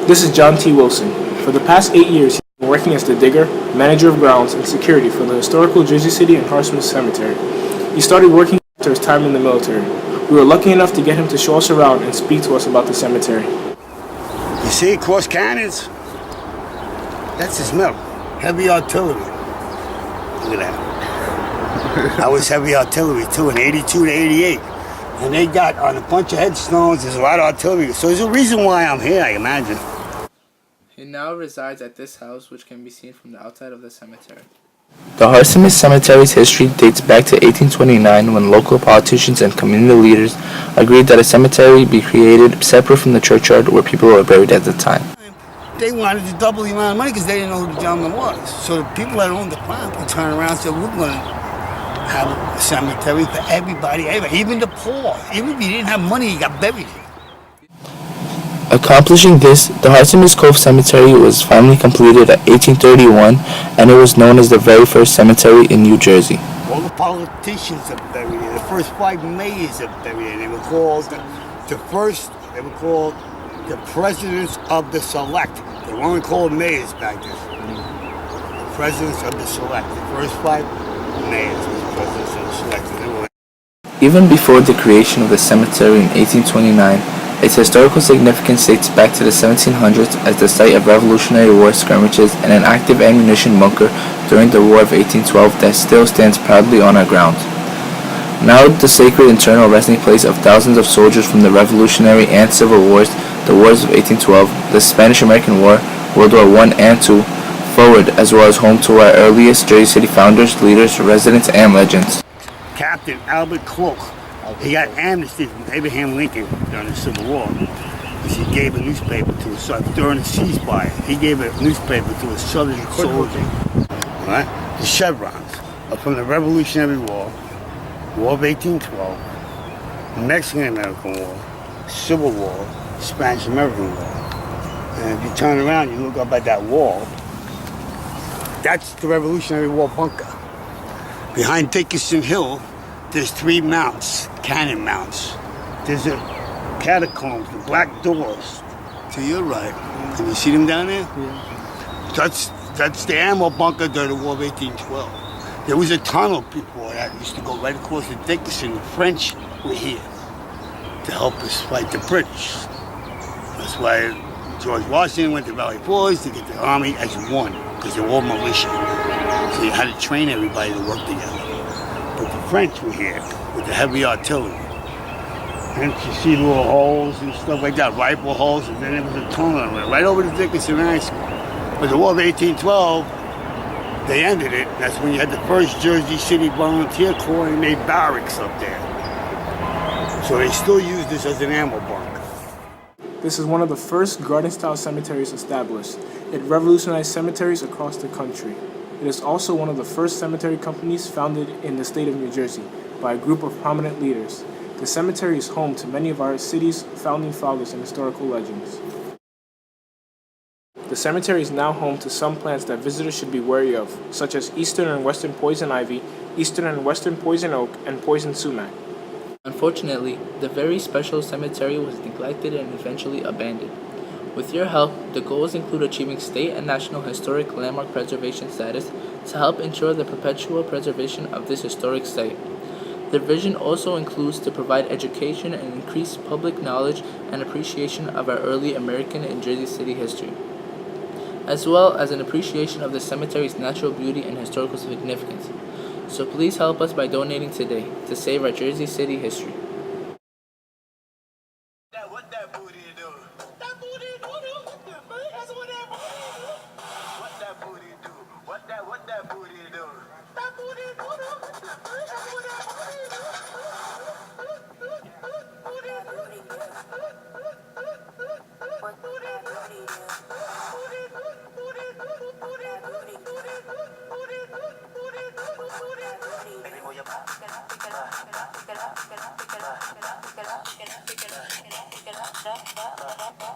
This is John T. Wilson. For the past 8 years, he's been working as the digger, manager of grounds, and security for the historical Jersey City and Harsimus Cemetery. He started working after his time in the military. We were lucky enough to get him to show us around and speak to us about the cemetery. You see, cross cannons? That's his metal. Heavy artillery. Look at that. That was heavy artillery too in 82 to 88. And they got on a bunch of headstones, there's a lot of artillery. So there's a reason why I'm here, I imagine. He now resides at this house, which can be seen from the outside of the cemetery. The Harsimus Cemetery's history dates back to 1829 when local politicians and community leaders agreed that a cemetery be created separate from the churchyard where people were buried at the time. They wanted to double the amount of money because they didn't know who the gentleman was. So the people that owned the property turned around and said, we're going to have a cemetery for everybody, even the poor. Even if you didn't have money, you got buried. Accomplishing this, the Harsimus Cove Cemetery was finally completed at 1831, and it was known as the very first cemetery in New Jersey. All the politicians are buried there. The first 5 mayors are buried there. They were called the presidents of the select. They weren't called mayors back then. The presidents of the select. The first 5 mayors were the presidents of the select. Even before the creation of the cemetery in 1829, its historical significance dates back to the 1700s as the site of Revolutionary War skirmishes and an active ammunition bunker during the War of 1812 that still stands proudly on our grounds. Now the sacred internal resting place of thousands of soldiers from the Revolutionary and Civil Wars, the Wars of 1812, the Spanish-American War, World War I and II, forward, as well as home to our earliest Jersey City founders, leaders, residents, and legends. Captain Albert Cloak. He got amnesty from Abraham Lincoln during the Civil War because he gave a newspaper to a son during the ceasefire. He gave a newspaper to a Southern soldier. Right? The chevrons are from the Revolutionary War, War of 1812, Mexican-American War, Civil War, Spanish-American War. And if you turn around, you look up at that wall. That's the Revolutionary War bunker. Behind Dickinson Hill, there's 3 mounts, cannon mounts. There's a catacombs, the black doors to your right. Can you see them down there? Yeah. That's the ammo bunker during the War of 1812. There was a tunnel before that used to go right across the Dickinson. The French were here to help us fight the British. That's why George Washington went to Valley Forge to get the army as one, because they were all militia. So you had to train everybody to work together. But the French were here with the heavy artillery. And you see little holes and stuff like that, rifle holes, and then there was a tunnel right over the Dickinson High School. But the War of 1812, they ended it. That's when you had the first Jersey City Volunteer Corps and made barracks up there. So they still use this as an ammo bunker. This is one of the first garden-style cemeteries established. It revolutionized cemeteries across the country. It is also one of the first cemetery companies founded in the state of New Jersey by a group of prominent leaders. The cemetery is home to many of our city's founding fathers and historical legends. The cemetery is now home to some plants that visitors should be wary of, such as eastern and western poison ivy, eastern and western poison oak, and poison sumac. Unfortunately, the very special cemetery was neglected and eventually abandoned. With your help, the goals include achieving state and national historic landmark preservation status to help ensure the perpetual preservation of this historic site. The vision also includes to provide education and increase public knowledge and appreciation of our early American and Jersey City history, as well as an appreciation of the cemetery's natural beauty and historical significance. So please help us by donating today to save our Jersey City history. What that booty do? That booty do? That's what that booty do. What that booty do? What that booty do? That booty do? That's what that booty do. Pick it up.